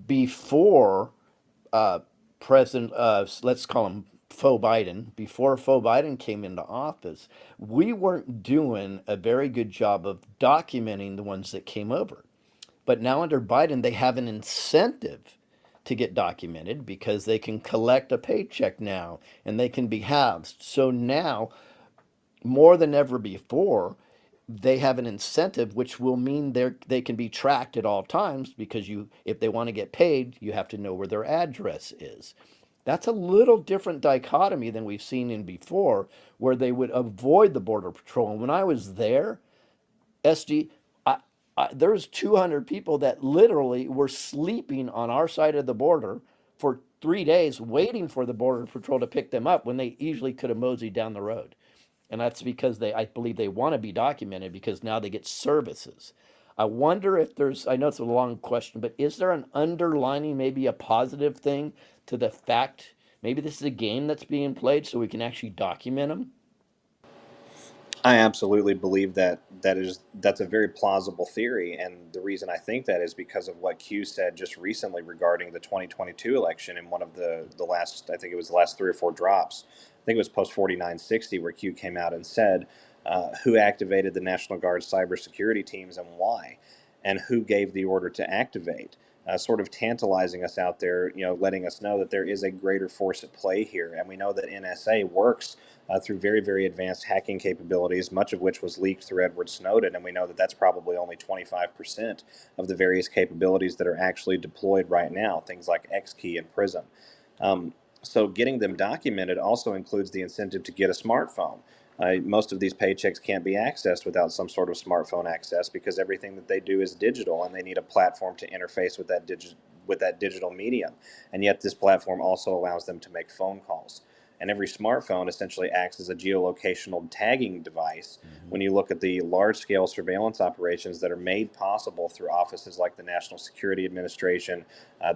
before uh, President, let's call him faux Biden, before faux Biden came into office, we weren't doing a very good job of documenting the ones that came over. But now under Biden, they have an incentive to get documented because they can collect a paycheck now and they can be housed. So now, more than ever before, they have an incentive which will mean they can be tracked at all times because you if they want to get paid, you have to know where their address is. That's a little different dichotomy than we've seen in before, where they would avoid the border patrol. And when I was there, SD, there was 200 people that literally were sleeping on our side of the border for 3 days, waiting for the border patrol to pick them up when they easily could have moseyed down the road. And that's because I believe they want to be documented because now they get services. I wonder if there's, I know it's a long question, but is there an underlining, maybe a positive thing to the fact, maybe this is a game that's being played so we can actually document them? I absolutely believe that that's a very plausible theory, and the reason I think that is because of what Q said just recently regarding the 2022 election in one of the last, I think it was the last three or four drops. I think it was post 4960 where Q came out and said who activated the National Guard cybersecurity teams and why, and who gave the order to activate. Sort of tantalizing us out there, letting us know that there is a greater force at play here, and we know that NSA works through very, very advanced hacking capabilities, much of which was leaked through Edward Snowden. And we know that that's probably only 25% of the various capabilities that are actually deployed right now, things like XKey and Prism. Um, so getting them documented also includes the incentive to get a smartphone. Most of these paychecks can't be accessed without some sort of smartphone access because everything that they do is digital, and they need a platform to interface with that digital medium. And yet, this platform also allows them to make phone calls. And every smartphone essentially acts as a geolocational tagging device Mm-hmm. when you look at the large scale surveillance operations that are made possible through offices like the National Security Administration,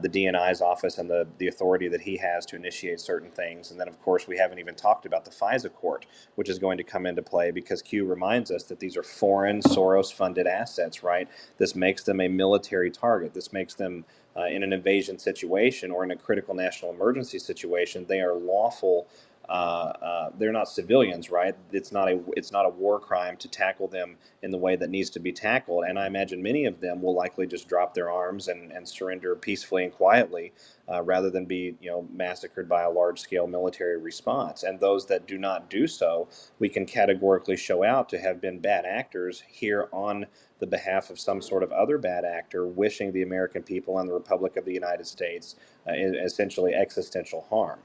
the DNI's office, and the authority that he has to initiate certain things. And then, of course, we haven't even talked about the FISA court, which is going to come into play because Q reminds us that these are foreign Soros funded assets, right? This makes them a military target. This makes them in an invasion situation or in a critical national emergency situation, they are lawful. They're not civilians, right? It's not a war crime to tackle them in the way that needs to be tackled. And I imagine many of them will likely just drop their arms and surrender peacefully and quietly, rather than be massacred by a large scale military response. And those that do not do so, we can categorically show out to have been bad actors here on the behalf of some sort of other bad actor wishing the American people and the Republic of the United States essentially existential harm.